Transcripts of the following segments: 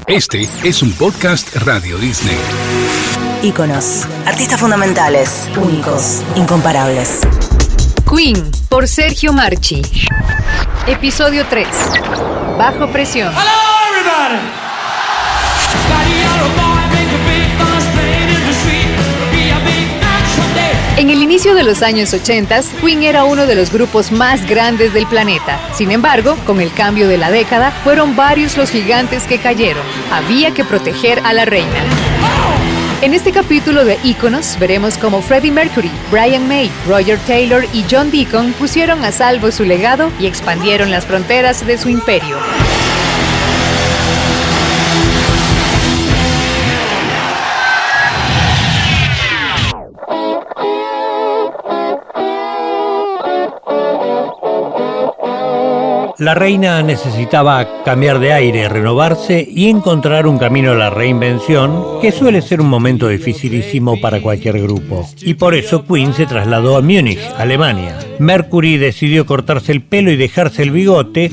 Este es un podcast Radio Disney. Íconos, artistas fundamentales, únicos, incomparables. Queen, por Sergio Marchi. Episodio 3. Bajo presión. Hello, everybody. En el inicio de los años 80, Queen era uno de los grupos más grandes del planeta. Sin embargo, con el cambio de la década, fueron varios los gigantes que cayeron. Había que proteger a la reina. En este capítulo de Íconos veremos cómo Freddie Mercury, Brian May, Roger Taylor y John Deacon pusieron a salvo su legado y expandieron las fronteras de su imperio. La reina necesitaba cambiar de aire, renovarse y encontrar un camino a la reinvención, que suele ser un momento dificilísimo para cualquier grupo. Y por eso Queen se trasladó a Múnich, Alemania. Mercury decidió cortarse el pelo y dejarse el bigote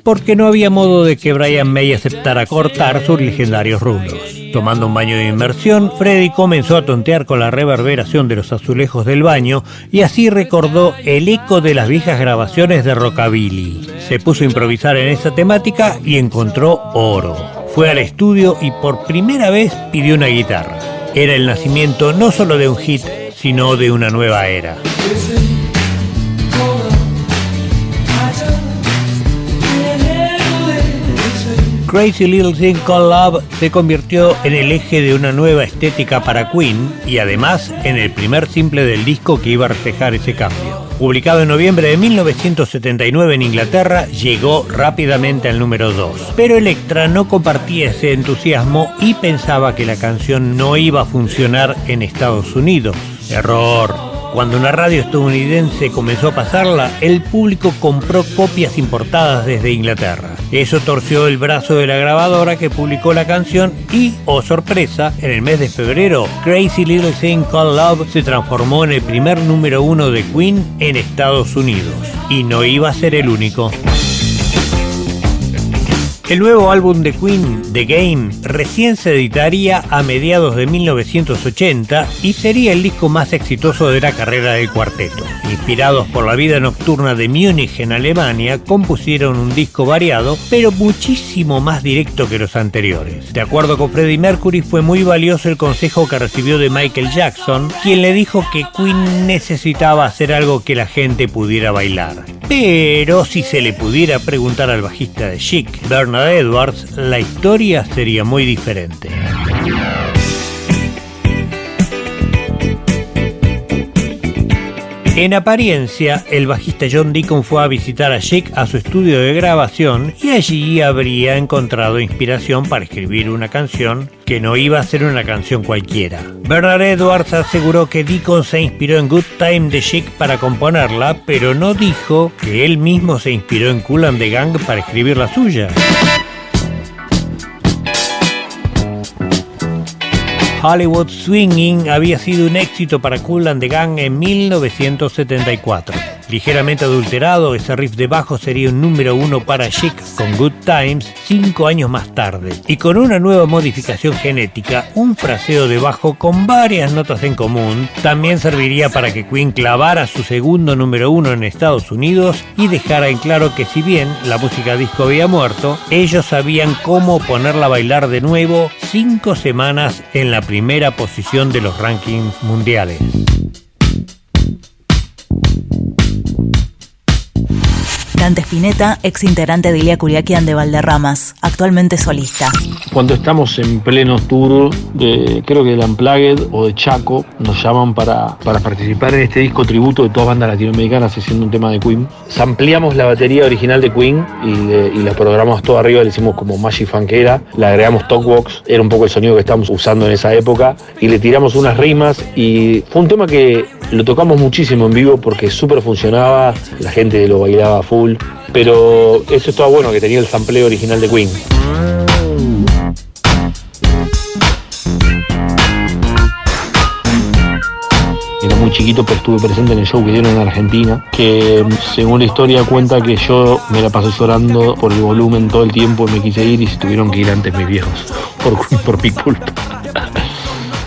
porque no había modo de que Brian May aceptara cortar sus legendarios rulos. Tomando un baño de inmersión, Freddie comenzó a tontear con la reverberación de los azulejos del baño y así recordó el eco de las viejas grabaciones de rockabilly. Se puso a improvisar en esa temática y encontró oro. Fue al estudio y por primera vez pidió una guitarra. Era el nacimiento no solo de un hit, sino de una nueva era. Crazy Little Thing Called Love se convirtió en el eje de una nueva estética para Queen y además en el primer simple del disco que iba a reflejar ese cambio. Publicado en noviembre de 1979 en Inglaterra, llegó rápidamente al número 2. Pero Elektra no compartía ese entusiasmo y pensaba que la canción no iba a funcionar en Estados Unidos. Error. Cuando una radio estadounidense comenzó a pasarla, el público compró copias importadas desde Inglaterra. Eso torció el brazo de la grabadora que publicó la canción y, oh sorpresa, en el mes de febrero, Crazy Little Thing Called Love se transformó en el primer número 1 de Queen en Estados Unidos. Y no iba a ser el único. El nuevo álbum de Queen, The Game, recién se editaría a mediados de 1980 y sería el disco más exitoso de la carrera del cuarteto. Inspirados por la vida nocturna de Múnich en Alemania, compusieron un disco variado, pero muchísimo más directo que los anteriores. De acuerdo con Freddie Mercury, fue muy valioso el consejo que recibió de Michael Jackson, quien le dijo que Queen necesitaba hacer algo que la gente pudiera bailar. Pero si se le pudiera preguntar al bajista de Chic, Bernard Edwards, la historia sería muy diferente. En apariencia, el bajista John Deacon fue a visitar a Chic a su estudio de grabación y allí habría encontrado inspiración para escribir una canción que no iba a ser una canción cualquiera. Bernard Edwards aseguró que Deacon se inspiró en Good Time de Chic para componerla, pero no dijo que él mismo se inspiró en Kool and the Gang para escribir la suya. Hollywood Swinging había sido un éxito para Kool and the Gang en 1974. Ligeramente adulterado, ese riff de bajo sería un número 1 para Chic con Good Times 5 años más tarde. Y con una nueva modificación genética, un fraseo de bajo con varias notas en común, también serviría para que Queen clavara su segundo número 1 en Estados Unidos y dejara en claro que si bien la música disco había muerto, ellos sabían cómo ponerla a bailar de nuevo 5 semanas en la primera posición de los rankings mundiales. Dante Spinetta, ex integrante de Ilia Kuriakian de Valderramas, actualmente solista. Cuando estamos en pleno tour de, creo que del Unplugged o de Chaco, nos llaman para participar en este disco tributo de todas bandas latinoamericanas haciendo un tema de Queen. Ampliamos la batería original de Queen y la programamos todo arriba, le hicimos como Magic Funkera, le agregamos Talkbox, era un poco el sonido que estábamos usando en esa época, y le tiramos unas rimas y fue un tema que lo tocamos muchísimo en vivo porque súper funcionaba, la gente lo bailaba full, pero eso estaba bueno, que tenía el sampleo original de Queen. Era muy chiquito, pero estuve presente en el show que dieron en Argentina, que Según la historia cuenta que yo me la pasé llorando por el volumen todo el tiempo y me quise ir y se tuvieron que ir antes mis viejos por mi culpa.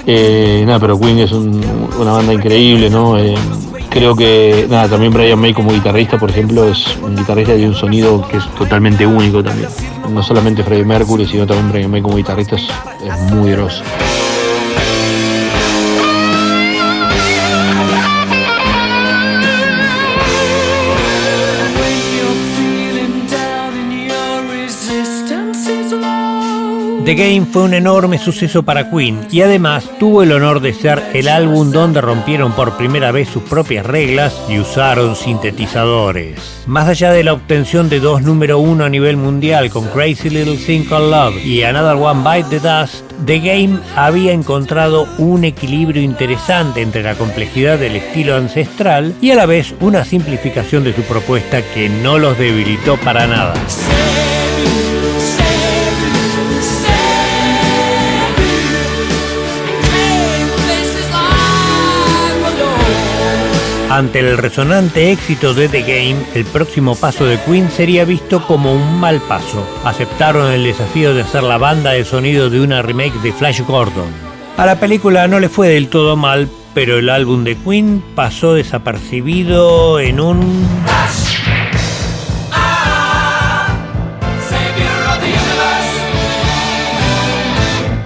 Pero Queen es una banda increíble, ¿no? Creo que, también Brian May como guitarrista, por ejemplo, es un guitarrista de un sonido que es totalmente único también. No solamente Freddie Mercury, sino también Brian May como guitarrista es muy grosso. The Game fue un enorme suceso para Queen y además tuvo el honor de ser el álbum donde rompieron por primera vez sus propias reglas y usaron sintetizadores. Más allá de la obtención de 2 número 1 a nivel mundial con Crazy Little Thing Called Love y Another One Bite the Dust, The Game había encontrado un equilibrio interesante entre la complejidad del estilo ancestral y a la vez una simplificación de su propuesta que no los debilitó para nada. Ante el resonante éxito de The Game, el próximo paso de Queen sería visto como un mal paso. Aceptaron el desafío de hacer la banda de sonido de una remake de Flash Gordon. A la película no le fue del todo mal, pero el álbum de Queen pasó desapercibido en un...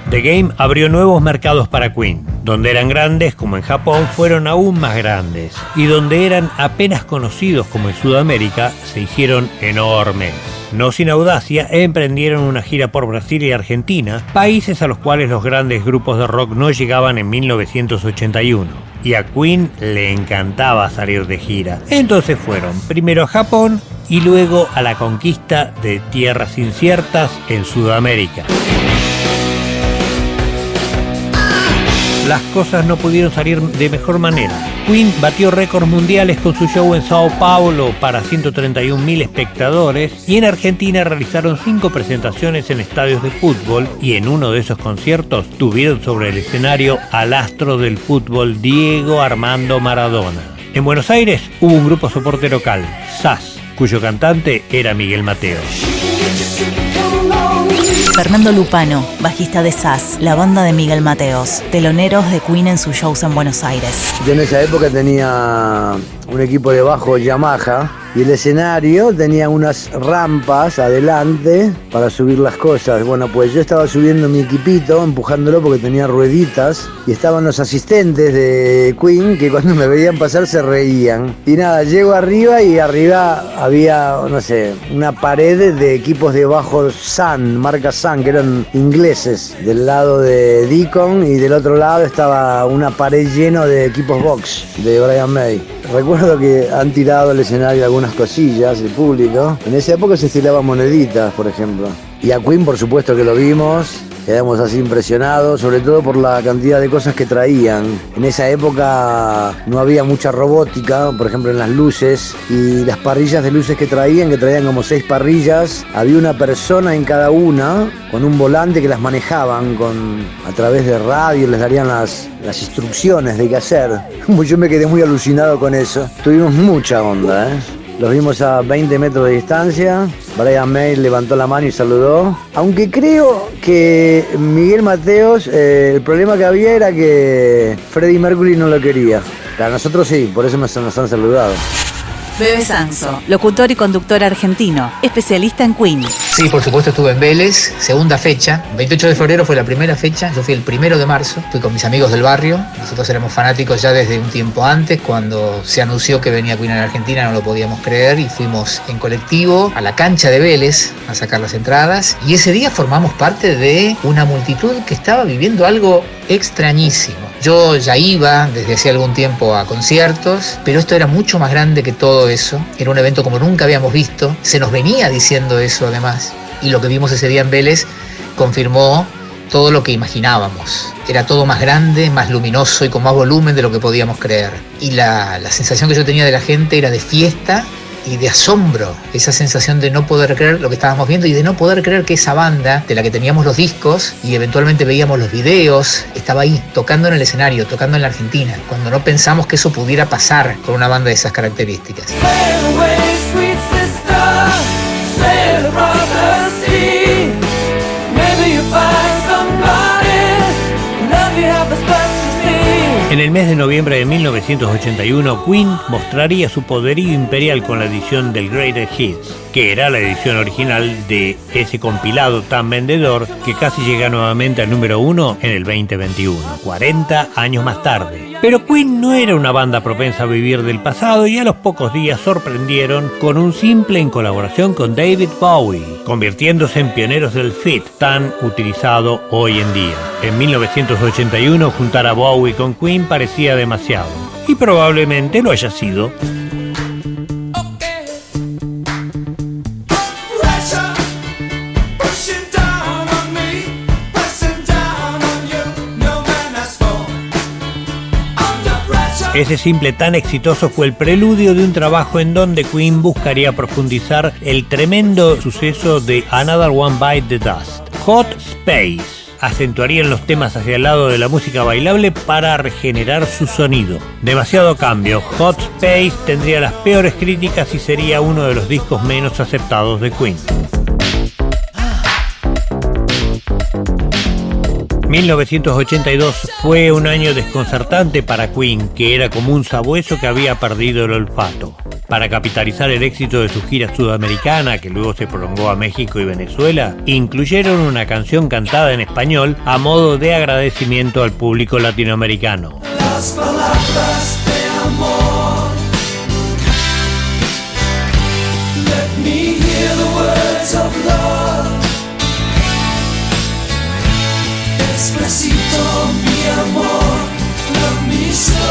The Game abrió nuevos mercados para Queen. Donde eran grandes, como en Japón, fueron aún más grandes. Y donde eran apenas conocidos, como en Sudamérica, se hicieron enormes. No sin audacia, emprendieron una gira por Brasil y Argentina, países a los cuales los grandes grupos de rock no llegaban en 1981. Y a Queen le encantaba salir de gira. Entonces fueron primero a Japón y luego a la conquista de tierras inciertas en Sudamérica. Las cosas no pudieron salir de mejor manera. Queen batió récords mundiales con su show en Sao Paulo para 131.000 espectadores y en Argentina realizaron 5 presentaciones en estadios de fútbol y en uno de esos conciertos tuvieron sobre el escenario al astro del fútbol Diego Armando Maradona. En Buenos Aires hubo un grupo soporte local, SAS, cuyo cantante era Miguel Mateos. Fernando Lupano, bajista de SAS, la banda de Miguel Mateos, teloneros de Queen en sus shows en Buenos Aires. Yo en esa época tenía un equipo de bajo Yamaha y el escenario tenía unas rampas adelante para subir las cosas. Bueno, pues yo estaba subiendo mi equipito, empujándolo porque tenía rueditas y estaban los asistentes de Queen que cuando me veían pasar se reían. Y nada, llego arriba y arriba había, no sé, una pared de equipos de bajo Sun, marca Sun, que eran ingleses. Del lado de Deacon y del otro lado estaba una pared llena de equipos Vox de Brian May. Recuerdo que han tirado al escenario algunas cosillas, el público. En esa época se estilaban moneditas, por ejemplo. Y a Queen, por supuesto que lo vimos. Quedamos así impresionados, sobre todo por la cantidad de cosas que traían. En esa época no había mucha robótica, por ejemplo en las luces, y las parrillas de luces que traían como 6 parrillas. Había una persona en cada una, con un volante que las manejaban a través de radio, les darían las instrucciones de qué hacer. Yo me quedé muy alucinado con eso. Tuvimos mucha onda, Los vimos a 20 metros de distancia. Brian May levantó la mano y saludó. Aunque creo que Miguel Mateos, el problema que había era que Freddie Mercury no lo quería. Para nosotros sí, por eso nos han saludado. Bebe Sanso, locutor y conductor argentino, especialista en Queen. Sí, por supuesto estuve en Vélez, segunda fecha. 28 de febrero fue la primera fecha, yo fui el 1 de marzo. Fui con mis amigos del barrio, nosotros éramos fanáticos ya desde un tiempo antes. Cuando se anunció que venía Queen en Argentina no lo podíamos creer y fuimos en colectivo a la cancha de Vélez a sacar las entradas. Y ese día formamos parte de una multitud que estaba viviendo algo extrañísimo. Yo ya iba desde hacía algún tiempo a conciertos, pero esto era mucho más grande que todo eso. Era un evento como nunca habíamos visto. Se nos venía diciendo eso además. Y lo que vimos ese día en Vélez confirmó todo lo que imaginábamos. Era todo más grande, más luminoso y con más volumen de lo que podíamos creer. Y la sensación que yo tenía de la gente era de fiesta y de asombro, esa sensación de no poder creer lo que estábamos viendo y de no poder creer que esa banda de la que teníamos los discos y eventualmente veíamos los videos, estaba ahí, tocando en el escenario, tocando en la Argentina, cuando no pensamos que eso pudiera pasar con una banda de esas características. En el mes de noviembre de 1981, Queen mostraría su poderío imperial con la edición del Greatest Hits, que era la edición original de ese compilado tan vendedor que casi llega nuevamente al número 1 en el 2021, 40 años más tarde. Pero Queen no era una banda propensa a vivir del pasado y a los pocos días sorprendieron con un simple en colaboración con David Bowie, convirtiéndose en pioneros del feat tan utilizado hoy en día. En 1981 juntar a Bowie con Queen parecía demasiado, y probablemente lo haya sido. Ese simple tan exitoso fue el preludio de un trabajo en donde Queen buscaría profundizar el tremendo suceso de Another One Bite the Dust. Hot Space acentuarían los temas hacia el lado de la música bailable para regenerar su sonido. Demasiado cambio. Hot Space tendría las peores críticas y sería uno de los discos menos aceptados de Queen. 1982 fue un año desconcertante para Queen, que era como un sabueso que había perdido el olfato. Para capitalizar el éxito de su gira sudamericana, que luego se prolongó a México y Venezuela, incluyeron una canción cantada en español a modo de agradecimiento al público latinoamericano. Las palabras de amor. Let me hear the words of love. Despacito, mi amor, love me slow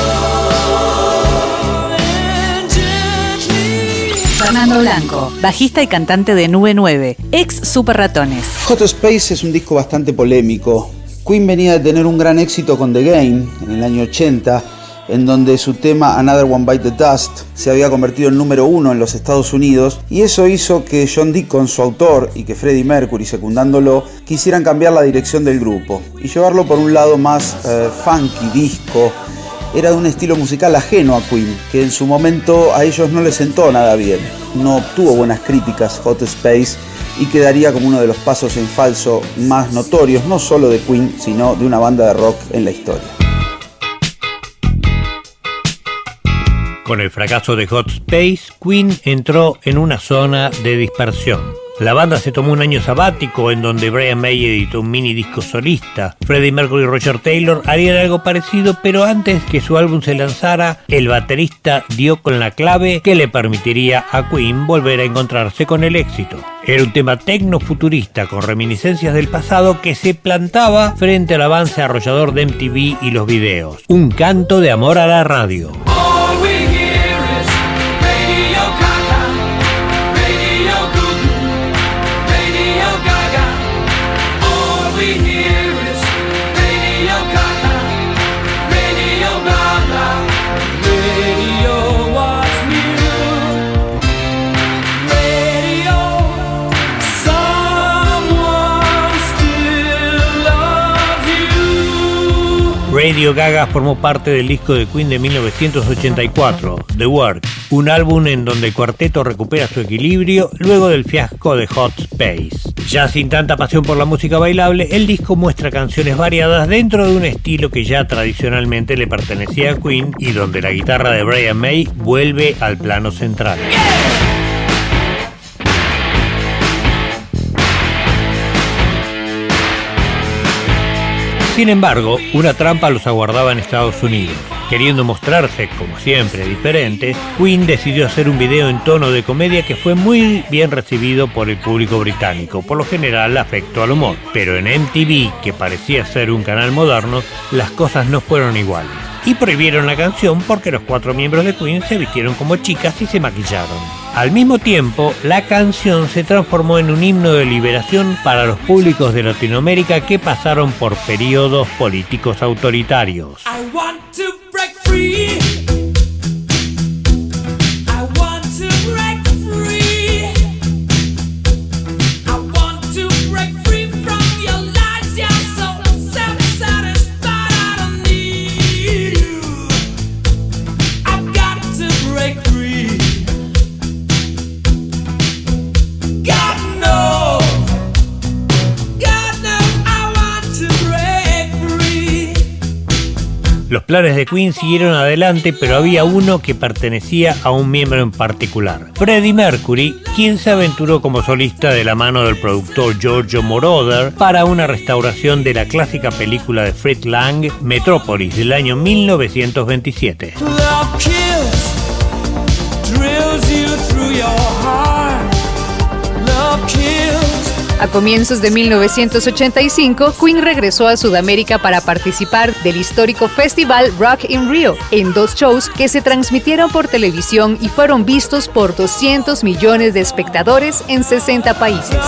and gently. Fernando Blanco, bajista y cantante de Nube 9, ex Super Ratones. Hot Space es un disco bastante polémico. Queen venía de tener un gran éxito con The Game en el año 80, en donde su tema Another One Bite the Dust se había convertido en número 1 en los Estados Unidos, y eso hizo que John Deacon, su autor, y que Freddie Mercury, secundándolo, quisieran cambiar la dirección del grupo y llevarlo por un lado más funky, disco. Era de un estilo musical ajeno a Queen, que en su momento a ellos no les sentó nada bien. No obtuvo buenas críticas Hot Space y quedaría como uno de los pasos en falso más notorios, no solo de Queen, sino de una banda de rock en la historia. Con el fracaso de Hot Space, Queen entró en una zona de dispersión. La banda se tomó un año sabático en donde Brian May editó un mini disco solista. Freddie Mercury y Roger Taylor harían algo parecido, pero antes que su álbum se lanzara, el baterista dio con la clave que le permitiría a Queen volver a encontrarse con el éxito. Era un tema tecno-futurista con reminiscencias del pasado que se plantaba frente al avance arrollador de MTV y los videos. Un canto de amor a la radio. Radio Gaga formó parte del disco de Queen de 1984, The Work, un álbum en donde el cuarteto recupera su equilibrio luego del fiasco de Hot Space. Ya sin tanta pasión por la música bailable, el disco muestra canciones variadas dentro de un estilo que ya tradicionalmente le pertenecía a Queen y donde la guitarra de Brian May vuelve al plano central. Sin embargo, una trampa los aguardaba en Estados Unidos. Queriendo mostrarse, como siempre, diferentes, Queen decidió hacer un video en tono de comedia que fue muy bien recibido por el público británico, por lo general afecto al humor. Pero en MTV, que parecía ser un canal moderno, las cosas no fueron iguales. Y prohibieron la canción porque los 4 miembros de Queen se vistieron como chicas y se maquillaron. Al mismo tiempo, la canción se transformó en un himno de liberación para los públicos de Latinoamérica que pasaron por periodos políticos autoritarios. I want to break free. I want to break free. Los planes de Queen siguieron adelante, pero había uno que pertenecía a un miembro en particular, Freddie Mercury, quien se aventuró como solista de la mano del productor Giorgio Moroder para una restauración de la clásica película de Fritz Lang, Metrópolis, del año 1927. A comienzos de 1985, Queen regresó a Sudamérica para participar del histórico festival Rock in Rio, en 2 shows que se transmitieron por televisión y fueron vistos por 200 millones de espectadores en 60 países.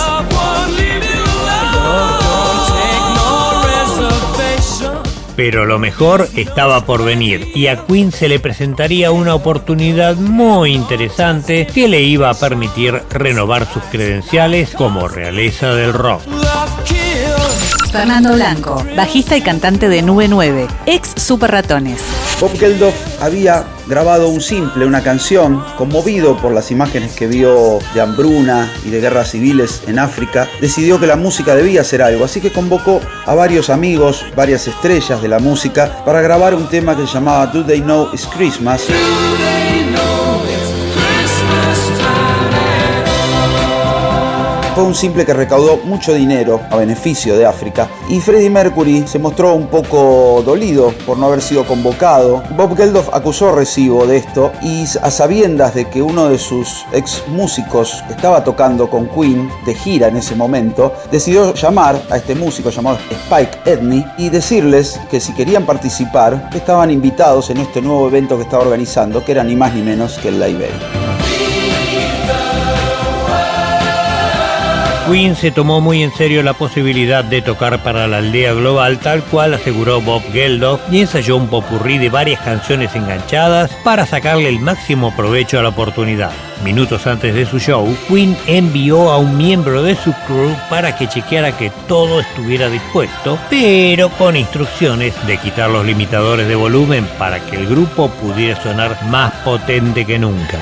Pero lo mejor estaba por venir y a Queen se le presentaría una oportunidad muy interesante que le iba a permitir renovar sus credenciales como realeza del rock. Fernando Blanco, bajista y cantante de Nube 9, ex Super Ratones. Bob Geldof había grabado un simple, una canción, conmovido por las imágenes que vio de hambruna y de guerras civiles en África, decidió que la música debía hacer algo, así que convocó a varios amigos, varias estrellas de la música, para grabar un tema que se llamaba Do They Know It's Christmas. Fue un simple que recaudó mucho dinero a beneficio de África y Freddie Mercury se mostró un poco dolido por no haber sido convocado. Bob Geldof acusó recibo de esto y, a sabiendas de que uno de sus ex músicos estaba tocando con Queen de gira en ese momento, decidió llamar a este músico llamado Spike Edney y decirles que si querían participar estaban invitados en este nuevo evento que estaba organizando, que era ni más ni menos que el Live Aid. Queen se tomó muy en serio la posibilidad de tocar para la aldea global, tal cual aseguró Bob Geldof, y ensayó un popurrí de varias canciones enganchadas para sacarle el máximo provecho a la oportunidad. Minutos antes de su show, Queen envió a un miembro de su crew para que chequeara que todo estuviera dispuesto, pero con instrucciones de quitar los limitadores de volumen para que el grupo pudiera sonar más potente que nunca.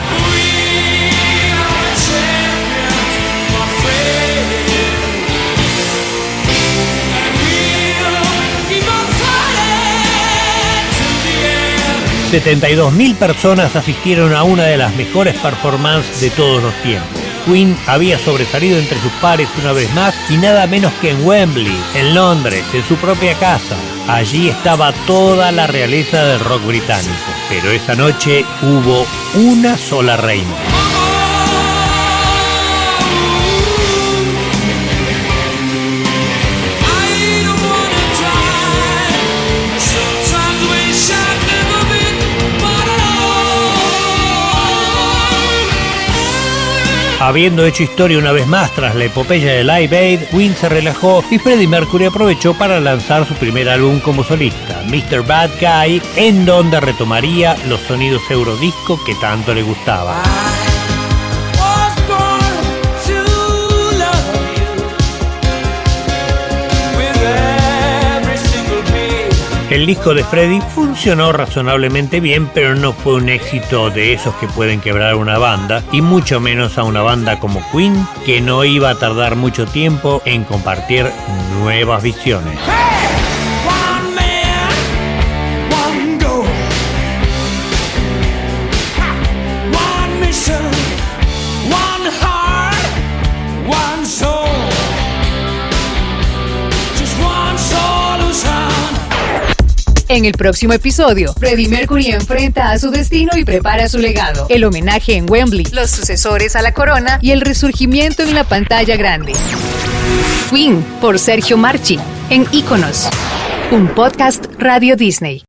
$72.000 personas asistieron a una de las mejores performances de todos los tiempos. Queen había sobresalido entre sus pares una vez más y nada menos que en Wembley, en Londres, en su propia casa. Allí estaba toda la realeza del rock británico, pero esa noche hubo una sola reina. Habiendo hecho historia una vez más tras la epopeya de Live Aid, Queen se relajó y Freddie Mercury aprovechó para lanzar su primer álbum como solista, Mr. Bad Guy, en donde retomaría los sonidos eurodisco que tanto le gustaba. El disco de Freddie funcionó razonablemente bien, pero no fue un éxito de esos que pueden quebrar una banda, y mucho menos a una banda como Queen, que no iba a tardar mucho tiempo en compartir nuevas visiones. En el próximo episodio, Freddie Mercury enfrenta a su destino y prepara su legado. El homenaje en Wembley, los sucesores a la corona y el resurgimiento en la pantalla grande. Queen, por Sergio Marchi, en Iconos, un podcast Radio Disney.